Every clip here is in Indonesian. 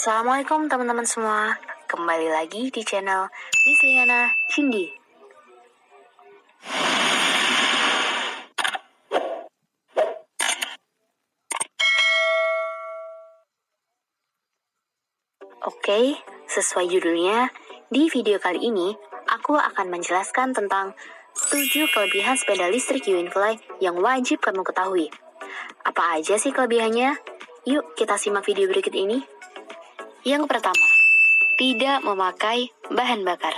Assalamualaikum teman-teman semua. Kembali lagi di channel Miss Liana Cindy. Oke, sesuai judulnya, di video kali ini aku akan menjelaskan tentang 7 kelebihan sepeda listrik Uinfly yang wajib kamu ketahui. Apa aja sih kelebihannya? Yuk kita simak video berikut ini. Yang pertama, tidak memakai bahan bakar.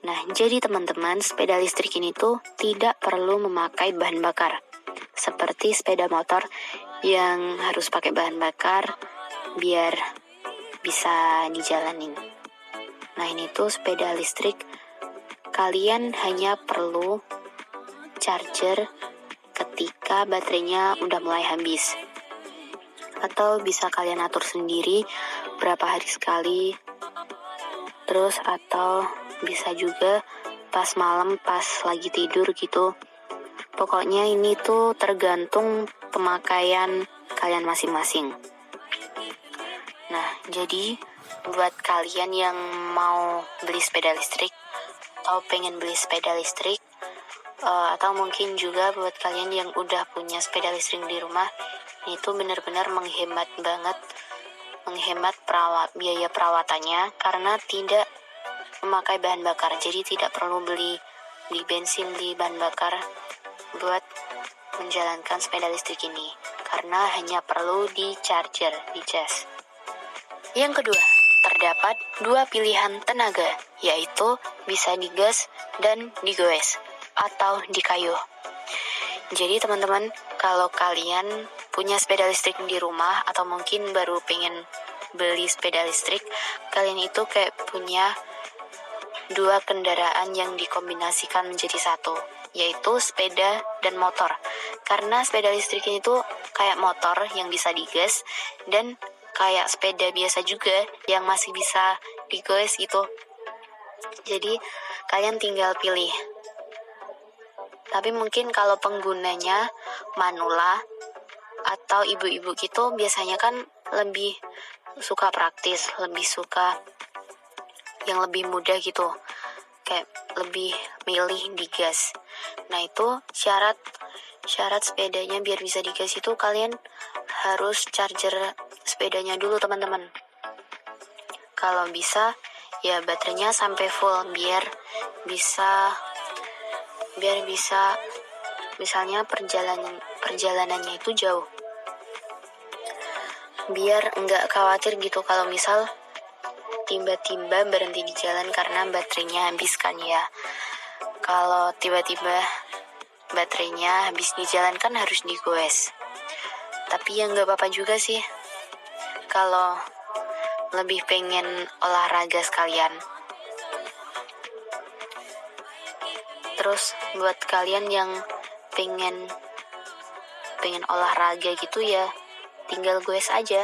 Nah, jadi teman-teman, sepeda listrik ini tuh tidak perlu memakai bahan bakar. Seperti sepeda motor yang harus pakai bahan bakar biar bisa dijalanin. Nah, ini tuh sepeda listrik, kalian hanya perlu charger ketika baterainya udah mulai habis. Atau bisa kalian atur sendiri berapa hari sekali. Terus atau bisa juga pas malam pas lagi tidur gitu. Pokoknya ini tuh tergantung pemakaian kalian masing-masing. Nah, jadi buat kalian yang mau beli sepeda listrik atau pengen beli sepeda listrik, atau mungkin juga buat kalian yang udah punya sepeda listrik di rumah, itu benar-benar menghemat banget, menghemat biaya perawatannya karena tidak memakai bahan bakar. Jadi tidak perlu beli bensin, beli bahan bakar buat menjalankan sepeda listrik ini, karena hanya perlu di charger, di cas. Yang kedua, terdapat 2 pilihan tenaga, yaitu bisa digas dan digoes atau dikayuh. Jadi teman-teman, kalau kalian punya sepeda listrik di rumah atau mungkin baru pengen beli sepeda listrik, kalian itu kayak punya 2 kendaraan yang dikombinasikan menjadi satu, yaitu sepeda dan motor. Karena sepeda listrik ini tuh kayak motor yang bisa digas dan kayak sepeda biasa juga yang masih bisa digoes gitu. Jadi kalian tinggal pilih. Tapi mungkin kalau penggunanya manula atau ibu-ibu gitu biasanya kan lebih suka praktis, lebih suka yang lebih mudah gitu, kayak lebih milih digas. Nah, itu syarat sepedanya biar bisa digas itu kalian harus charger sepedanya dulu teman-teman. Kalau bisa ya baterainya sampai full biar bisa misalnya perjalanannya itu jauh, biar nggak khawatir gitu kalau misal tiba-tiba berhenti di jalan karena baterainya habis kan ya. Kalau tiba-tiba baterainya habis di jalan kan harus digoes. Tapi ya nggak apa-apa juga sih kalau lebih pengen olahraga sekalian. Terus buat kalian yang pengen olahraga gitu ya tinggal goes aja.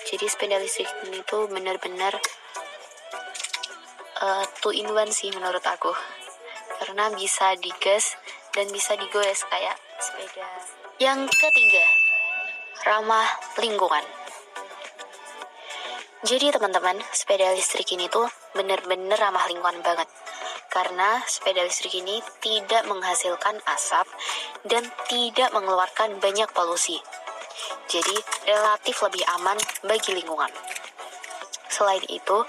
Jadi sepeda listrik ini tuh benar-benar 2-in-1 sih menurut aku, karena bisa digas dan bisa digoes kayak sepeda. Yang ketiga, ramah lingkungan. Jadi teman-teman, sepeda listrik ini tuh benar-benar ramah lingkungan banget, karena sepeda listrik ini tidak menghasilkan asap dan tidak mengeluarkan banyak polusi. Jadi relatif lebih aman bagi lingkungan. Selain itu,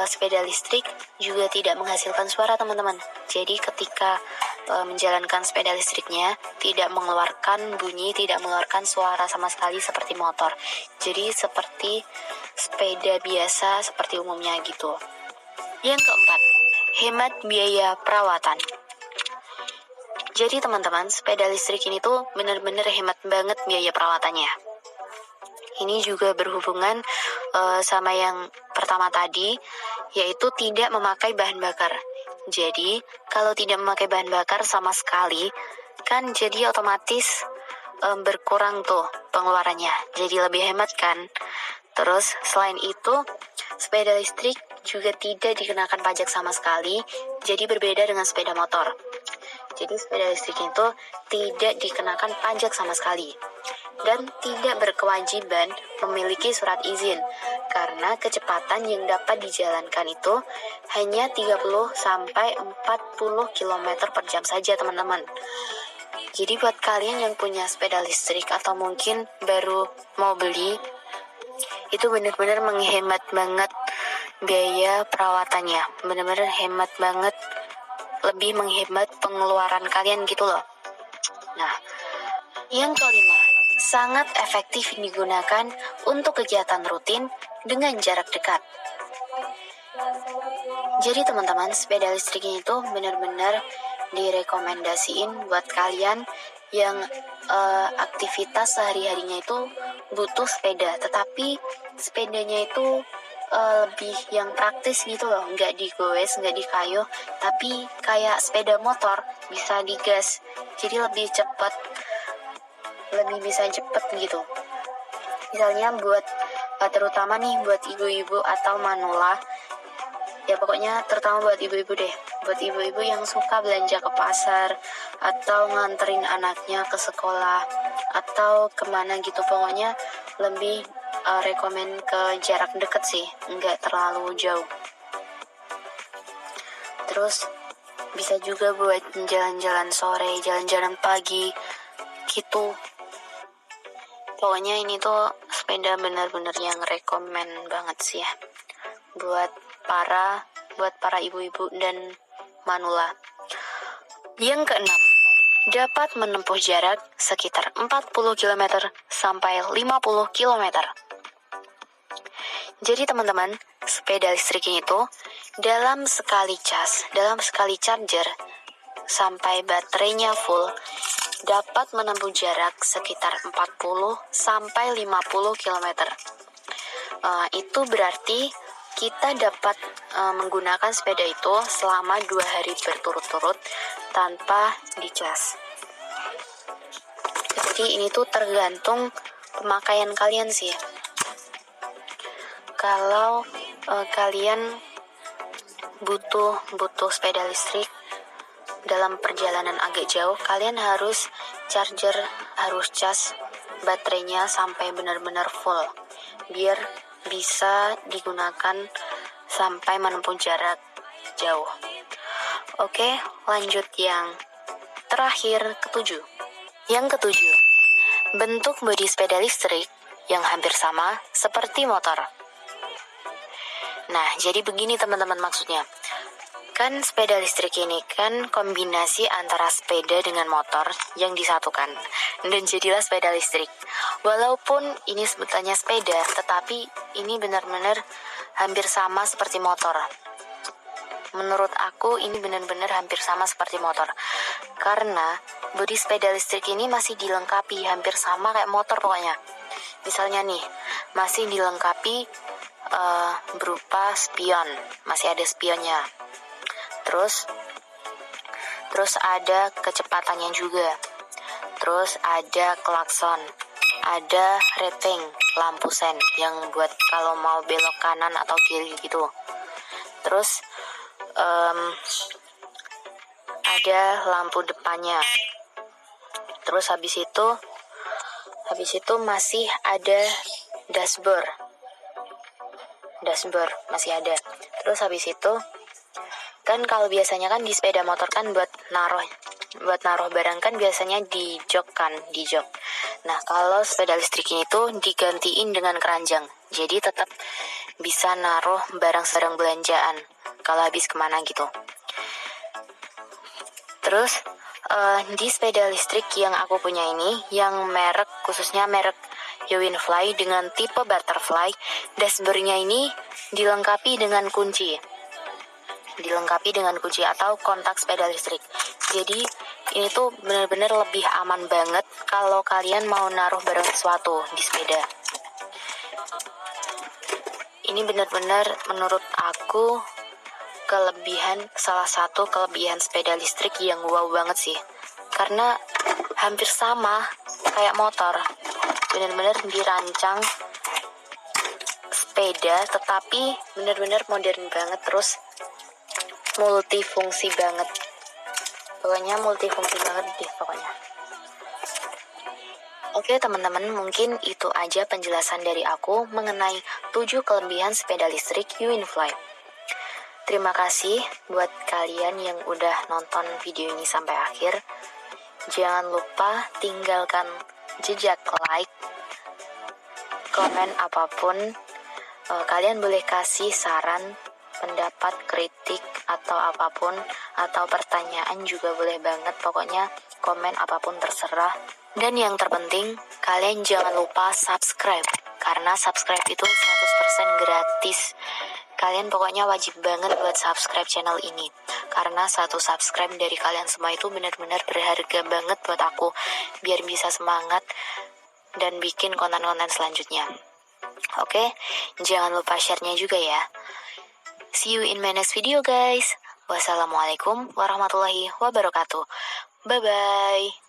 sepeda listrik juga tidak menghasilkan suara teman-teman. Jadi ketika menjalankan sepeda listriknya tidak mengeluarkan bunyi, tidak mengeluarkan suara sama sekali seperti motor. Jadi seperti sepeda biasa seperti umumnya gitu. Yang keempat, hemat biaya perawatan. Jadi teman-teman, sepeda listrik ini tuh benar-benar hemat banget biaya perawatannya. Ini juga berhubungan sama yang pertama tadi, yaitu tidak memakai bahan bakar. Jadi, kalau tidak memakai bahan bakar sama sekali, kan jadi otomatis berkurang tuh pengeluarannya. Jadi lebih hemat kan. Terus, selain itu, sepeda listrik juga tidak dikenakan pajak sama sekali, jadi berbeda dengan sepeda motor. Jadi sepeda listrik itu tidak dikenakan pajak sama sekali. dan tidak berkewajiban memiliki surat izin karena kecepatan yang dapat dijalankan itu hanya 30 sampai 40 km per jam saja, teman-teman. Jadi buat kalian yang punya sepeda listrik atau mungkin baru mau beli, itu benar-benar menghemat banget biaya perawatannya. Benar-benar hemat banget, lebih menghemat pengeluaran kalian gitu loh. Nah, yang kelima, sangat efektif digunakan untuk kegiatan rutin dengan jarak dekat. Jadi teman-teman, sepeda listrik itu benar-benar direkomendasiin buat kalian yang aktivitas sehari-harinya itu butuh sepeda, tetapi sepedanya itu lebih yang praktis gitu loh, nggak digoes, nggak dikayuh, tapi kayak sepeda motor bisa digas, jadi lebih cepat, lebih bisa cepet gitu. Misalnya buat terutama nih buat ibu-ibu atau manula, ya pokoknya terutama buat ibu-ibu deh, buat ibu-ibu yang suka belanja ke pasar atau nganterin anaknya ke sekolah atau kemana gitu, pokoknya lebih rekomen ke jarak deket sih, nggak terlalu jauh. Terus bisa juga buat jalan-jalan sore, jalan-jalan pagi gitu. Pokoknya ini tuh sepeda benar-benar yang rekomen banget sih ya buat para ibu-ibu dan manula. Yang keenam, dapat menempuh jarak sekitar 40 km sampai 50 km. Jadi teman-teman, sepeda listrik itu dalam sekali charger sampai baterainya full dapat menempuh jarak sekitar 40 sampai 50 km. Itu berarti kita dapat menggunakan sepeda itu selama 2 hari berturut-turut tanpa dicas. Jadi ini tuh tergantung pemakaian kalian sih. Kalau kalian butuh sepeda listrik dalam perjalanan agak jauh, kalian harus cas baterainya sampai benar-benar full biar bisa digunakan sampai menempuh jarak jauh. Oke, lanjut yang terakhir, ketujuh. Yang ketujuh, bentuk bodi sepeda listrik yang hampir sama seperti motor. Nah, jadi begini teman-teman maksudnya. Kan sepeda listrik ini kan kombinasi antara sepeda dengan motor yang disatukan dan jadilah sepeda listrik. Walaupun ini sebutannya sepeda, tetapi ini benar-benar hampir sama seperti motor. Menurut aku ini benar-benar hampir sama seperti motor, karena bodi sepeda listrik ini masih dilengkapi hampir sama kayak motor pokoknya. Misalnya nih, masih dilengkapi berupa spion, masih ada spionnya. Terus ada kecepatannya juga. Terus ada klakson, ada rating, lampu sen yang buat kalau mau belok kanan atau kiri gitu. Terus ada lampu depannya. Terus habis itu masih ada dashboard masih ada. Terus habis itu kan kalau biasanya kan di sepeda motor kan buat naruh barang kan biasanya di jok. Nah, kalau sepeda listrik ini tuh digantiin dengan keranjang. Jadi tetap bisa naruh barang-barang belanjaan kalau habis kemana gitu. Terus di sepeda listrik yang aku punya ini, yang khususnya merek Yowinfly dengan tipe butterfly, dashboardnya ini dilengkapi dengan kunci atau kontak sepeda listrik. Jadi ini tuh benar-benar lebih aman banget kalau kalian mau naruh barang sesuatu di sepeda. Ini benar-benar menurut aku salah satu kelebihan sepeda listrik yang wow banget sih. Karena hampir sama kayak motor. Benar-benar dirancang sepeda tetapi benar-benar modern banget, terus multifungsi banget. Pokoknya multifungsi banget deh pokoknya. Oke teman-teman, mungkin itu aja penjelasan dari aku mengenai 7 kelebihan sepeda listrik UINFly. Terima kasih buat kalian yang udah nonton video ini sampai akhir. Jangan lupa tinggalkan jejak like, komen apapun. Kalian boleh kasih saran, pendapat, kritik, atau apapun, atau pertanyaan juga boleh banget. Pokoknya komen apapun terserah. Dan yang terpenting, kalian jangan lupa subscribe, karena subscribe itu 100% gratis. Kalian pokoknya wajib banget buat subscribe channel ini, karena satu subscribe dari kalian semua itu benar-benar berharga banget buat aku, biar bisa semangat dan bikin konten-konten selanjutnya. Oke, jangan lupa share-nya juga ya. See you in my next video guys. Wassalamualaikum warahmatullahi wabarakatuh. Bye-bye.